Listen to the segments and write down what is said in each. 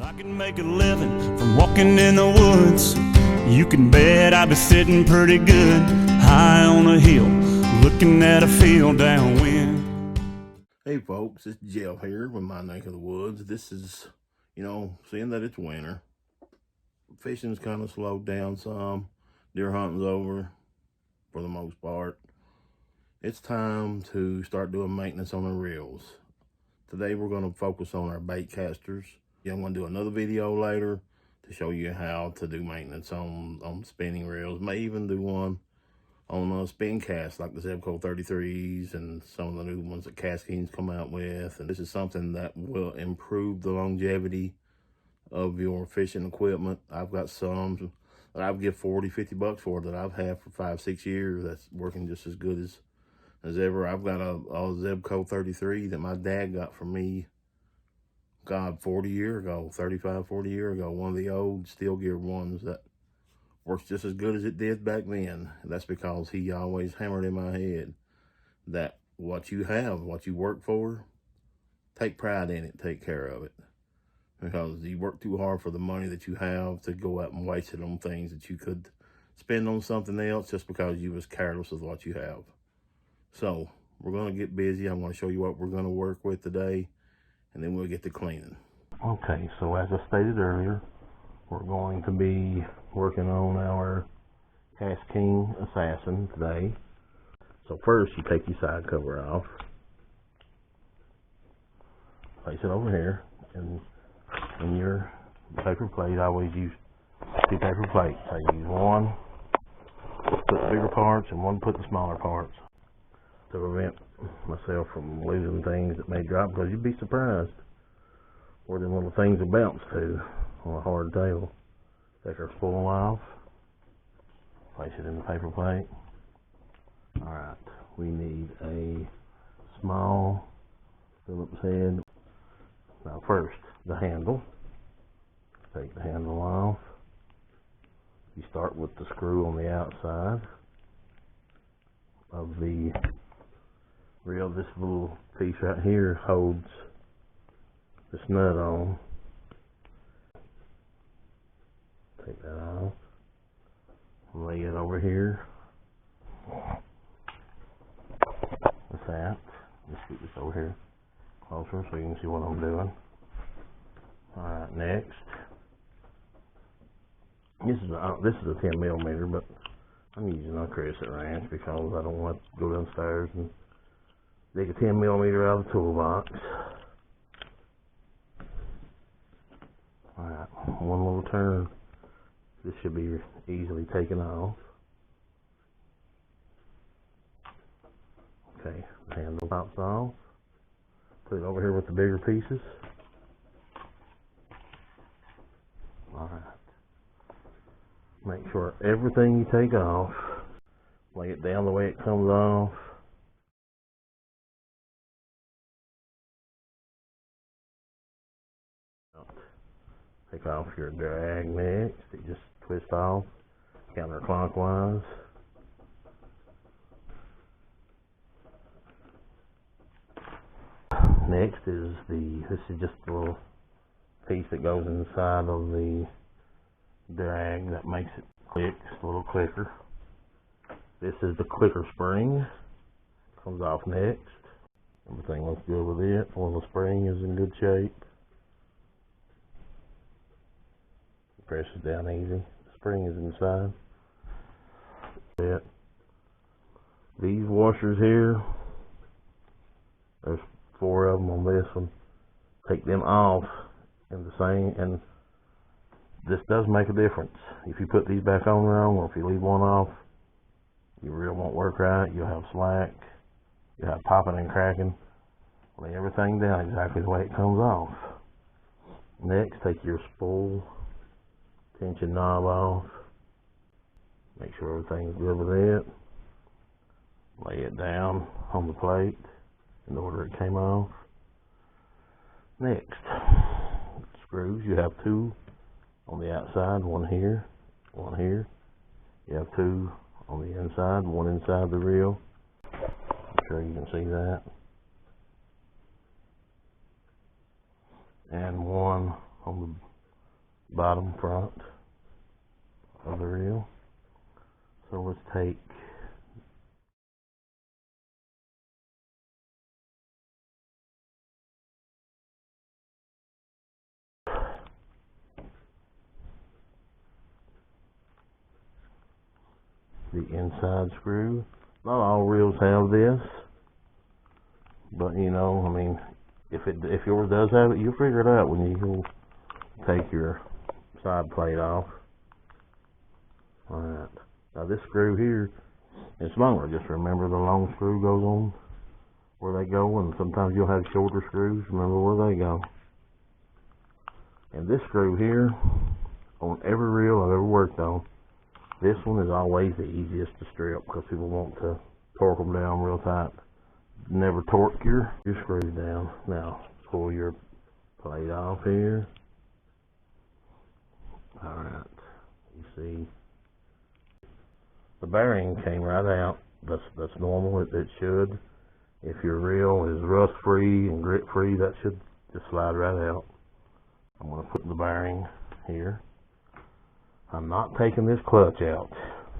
I can make a living from walking in the woods. You can bet I'd be sitting pretty good high on a hill, looking at a field downwind. Hey folks, it's Jeff here with my neck of the woods. This is, seeing that it's winter, fishing's kind of slowed down some. Deer hunting's over for the most part. It's time to start doing maintenance on the reels. Today we're going to focus on our bait casters. I'm going to do another video later to show you how to do maintenance on spinning reels. May even do one on spin casts like the Zebco 33s and some of the new ones that Kaskeen's come out with. And this is something that will improve the longevity of your fishing equipment. I've got some that I've give 40, 50 bucks for that I've had for 5, 6 years. That's working just as good as ever. I've got a Zebco 33 that my dad got for me, God, 40 years ago, 35, 40 years ago. One of the old steel gear ones that works just as good as it did back then. And that's because he always hammered in my head that what you have, what you work for, take pride in it, take care of it. Because you work too hard for the money that you have to go out and waste it on things that you could spend on something else just because you was careless with what you have. So we're going to get busy. I'm going to show you what we're going to work with today, and then we'll get to cleaning. Okay, so as I stated earlier, we're going to be working on our Kaskeen Assassin today. So first, you take your side cover off, place it over here, and in your paper plate, I always use 2 paper plates. I use one to put the bigger parts and one to put the smaller parts to prevent myself from losing things that may drop, because you'd be surprised where them little things will bounce to on a hard tail. Take our spool off, place it in the paper plate. Alright, we need a small Phillips head. Now first, the handle. Take the handle off. You start with the screw on the outside of the reel. This little piece right here holds this nut on. Take that off. Lay it over here. What's that? Let's get this over here closer so you can see what I'm doing. Alright, next. This is a 10 millimeter, but I'm using a Crescent Ranch because I don't want to go downstairs and dig a 10 millimeter out of the toolbox. Alright, one little turn. This should be easily taken off. Okay, the handle pops off. Put it over here with the bigger pieces. Alright. Make sure everything you take off, lay it down the way it comes off. Take off your drag next. It just twists off counterclockwise. Next is this is just a little piece that goes inside of the drag that makes it click, just a little clicker. This is the clicker spring. Comes off next. Everything looks good with it. Well, the spring is in good shape. Press it down easy. The spring is inside. These washers here, there's 4 of them on this one. Take them off in the same, and this does make a difference. If you put these back on wrong, or if you leave one off, your reel won't work right. You'll have slack. You'll have popping and cracking. Lay everything down exactly the way it comes off. Next, take your spool tension knob off. Make sure everything's good with it. Lay it down on the plate in the order it came off. Next, screws. You have 2 on the outside, one here, one here. You have 2 on the inside, one inside the reel. I'm sure you can see that. And one on bottom front of the reel. So let's take the inside screw. Not all reels have this, but you know, I mean, if yours does have it, you'll figure it out when you take your side plate off. Alright, now this screw here is smaller. Just remember the long screw goes on where they go, and sometimes you'll have shorter screws. Remember where they go. And this screw here, on every reel I've ever worked on, this one is always the easiest to strip because people want to torque them down real tight. Never torque your screws down. Now, pull your plate off here. Alright, you see the bearing came right out. That's normal. It should. If your reel is rust free and grit free, that should just slide right out. I'm going to put the bearing here. I'm not taking this clutch out.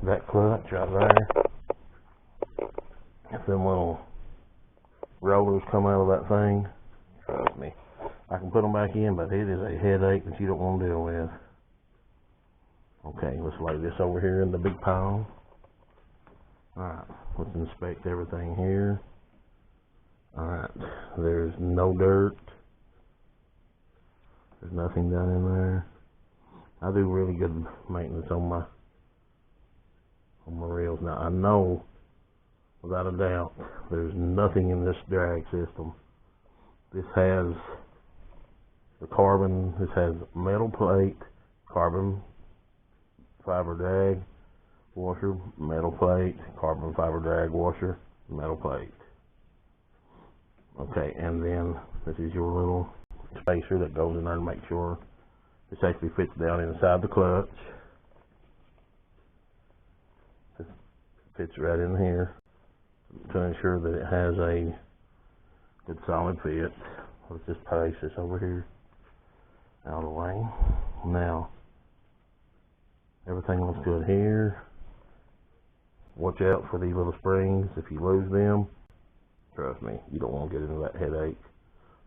That clutch right there, if them little rollers come out of that thing, trust me, I can put them back in, but it is a headache that you don't want to deal with. Okay, let's lay this over here in the big pile. Alright, let's inspect everything here. Alright, there's no dirt. There's nothing done in there. I do really good maintenance on my reels. Now I know without a doubt there's nothing in this drag system. This has the carbon, this has metal plate, carbon fiber drag washer, metal plate, carbon fiber drag washer, metal plate. Okay, and then this is your little spacer that goes in there to make sure this actually fits down inside the clutch. It fits right in here to ensure that it has a good solid fit. Let's just place this over here out of the way. Now, everything looks good here. Watch out for these little springs. If you lose them, trust me, you don't want to get into that headache.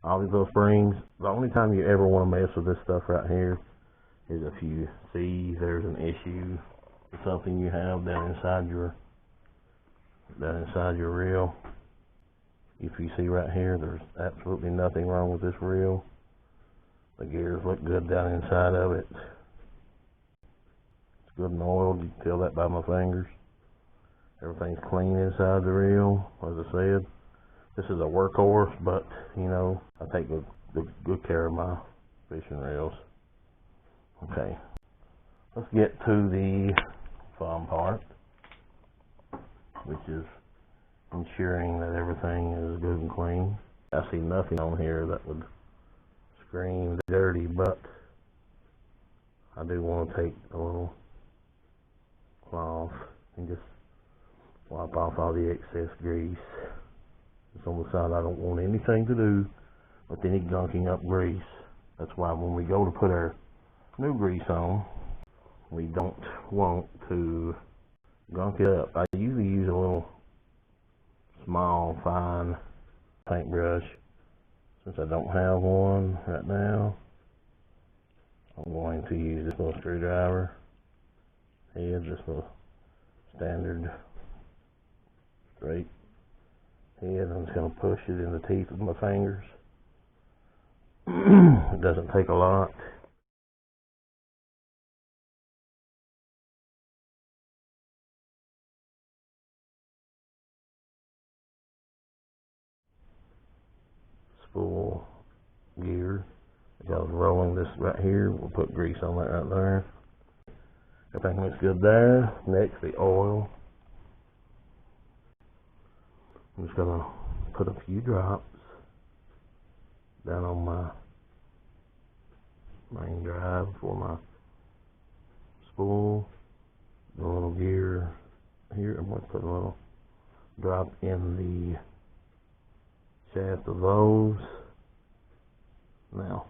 All these little springs, the only time you ever want to mess with this stuff right here is if you see there's an issue with something you have down inside your reel. If you see right here, there's absolutely nothing wrong with this reel. The gears look good down inside of it. It's good and oiled. You can tell that by my fingers. Everything's clean inside the reel, as I said. This is a workhorse, but you know, I take good care of my fishing reels. Okay, let's get to the fun part, which is ensuring that everything is good and clean. I see nothing on here that would scream dirty, but I do want to take a little cloth and just wipe off all the excess grease. It's on the side. I don't want anything to do with any gunking up grease. That's why when we go to put our new grease on, we don't want to gunk it up. I usually use a little small, fine paintbrush. Since I don't have one right now, I'm going to use this little screwdriver head, this little standard straight head. I'm just going to push it in the teeth with my fingers. It doesn't take a lot. Spool gear. As I was rolling this right here, we'll put grease on that right there. Everything looks good there. Next, the oil. I'm just going to put a few drops down on my main drive for my spool. The little gear here. I'm going to put a little drop in the shaft of those. Now,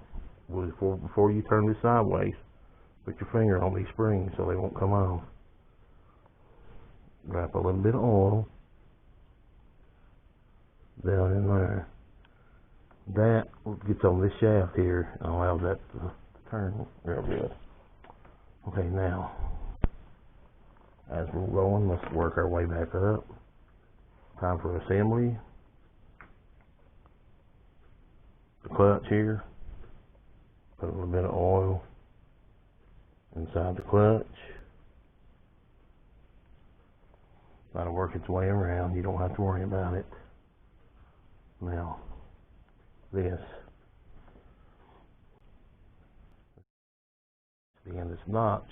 before you turn this sideways, Put your finger on these springs so they won't come off. Drop a little bit of oil down in there. That gets on this shaft here and allows that to turn real good. Okay, now, as we're going, let's work our way back up. Time for assembly. The clutch here. Put a little bit of oil inside the clutch. That'll work its way around. You don't have to worry about it. Now, this. The end that's notched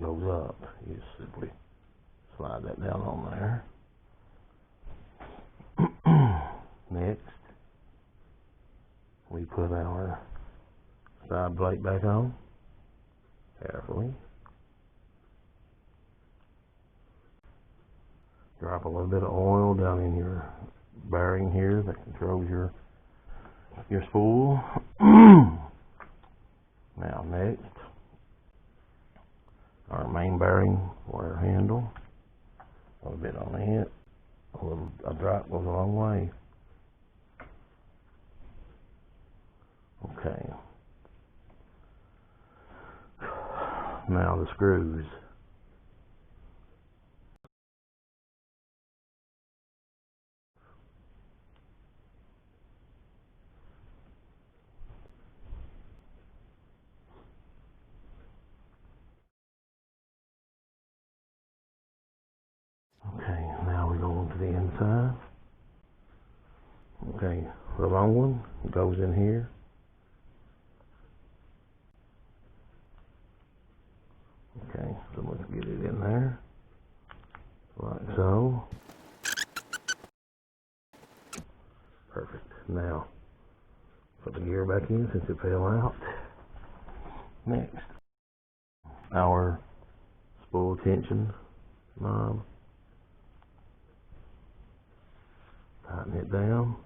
goes up. You just simply slide that down on there. Next, we put our side plate back on carefully. Drop a little bit of oil down in your bearing here that controls your spool. Now next, our main bearing wire handle. A little bit on it. A drop goes a long way. Okay. Now the screws. Okay, now we go on to the inside. Okay, the long one goes in here. Okay, so let's get it in there, like so. Perfect. Now, put the gear back in since it fell out. Next, our spool tension knob. Tighten it down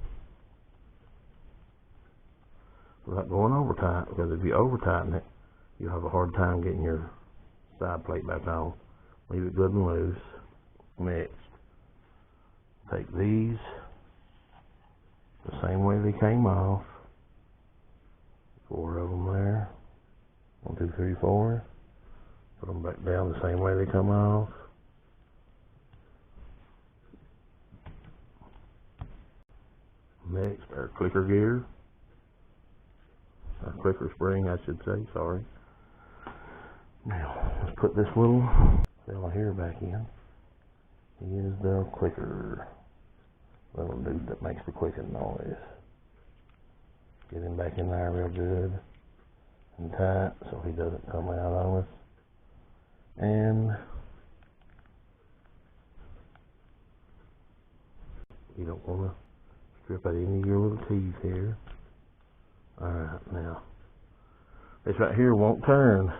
without going over tight, because if you over tighten it, you'll have a hard time getting your side plate back on. Leave it good and loose. Next, take these the same way they came off. 4 of them there. 1, 2, 3, 4. Put them back down the same way they come off. Next, our clicker gear. Our clicker spring, I should say, sorry. Now, let's put this little fella here back in. He is the clicker. Little dude that makes the clicking noise. Get him back in there real good and tight so he doesn't come out on us. And you don't want to strip out any of your little teeth here. Alright, now this right here won't turn.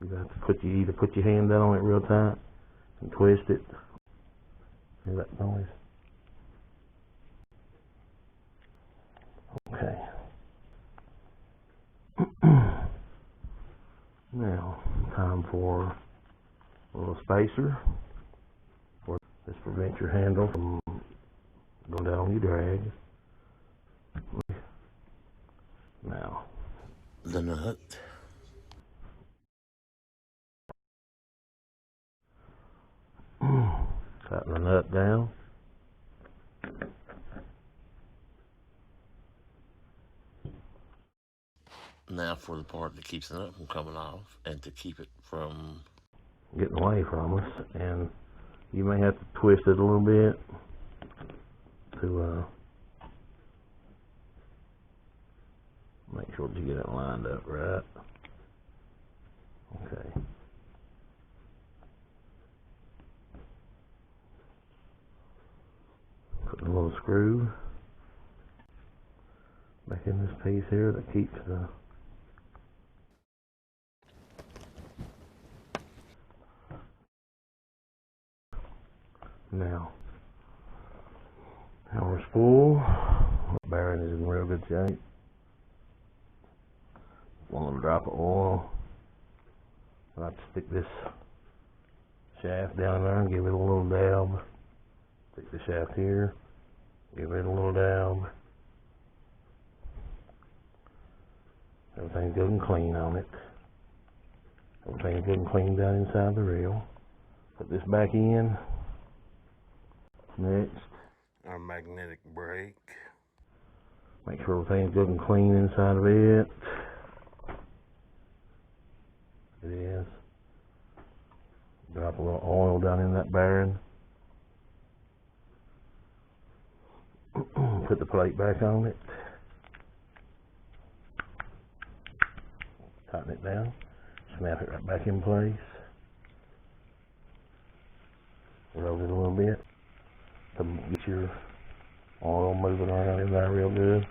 You have to either put your hand down on it real tight and twist it. Hear that noise? Okay. Now, time for a little spacer. This prevents your handle from going down on your drag. Now, the nut. Tighten the nut down. Now for the part that keeps the nut from coming off and to keep it from getting away from us. And you may have to twist it a little bit to make sure that you get it lined up right. Okay. Put a little screw back in this piece here that keeps the now our spool bearing is in real good shape. one little drop of oil. I like to stick this shaft down there and give it a little dab. Stick the shaft here, give it a little dab. Everything's good and clean on it. Everything's good and clean down inside the reel. Put this back in. Next, our magnetic brake. Make sure everything's good and clean inside of it. It is. Drop a little oil down in that bearing. Put the plate back on it. Tighten it down. Snap it right back in place. Roll it a little bit to get your oil moving around in there real good.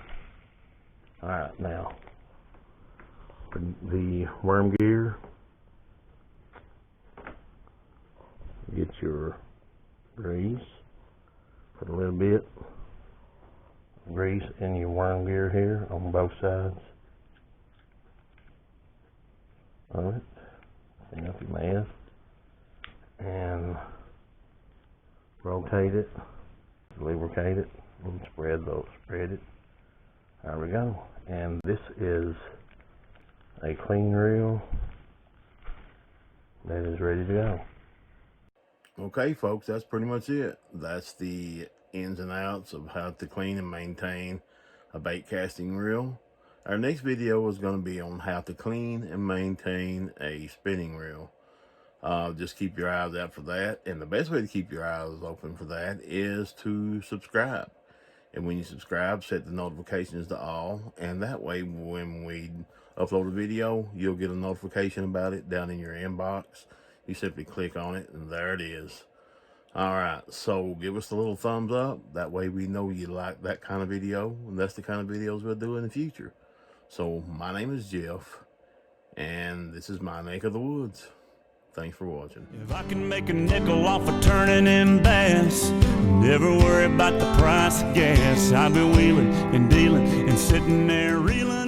Alright, now for the worm gear, get your grease. Put a little bit of grease in your worm gear here on both sides of it. Clean up your mess and rotate it, lubricate it, and spread it. There we go. And this is a clean reel that is ready to go. Okay, folks, that's pretty much it. That's the ins and outs of how to clean and maintain a bait casting reel. Our next video is going to be on how to clean and maintain a spinning reel. Just keep your eyes out for that. And the best way to keep your eyes open for that is to subscribe. And when you subscribe, set the notifications to all. And that way, when we upload a video, you'll get a notification about it down in your inbox. You simply click on it, and there it is. All right, so give us a little thumbs up. That way we know you like that kind of video, and that's the kind of videos we'll do in the future. So my name is Jeff, and this is my neck of the woods. Thanks for watching. If I can make a nickel off of turning in bass, never worry about the price of gas. I've been wheeling and dealing and sitting there reeling.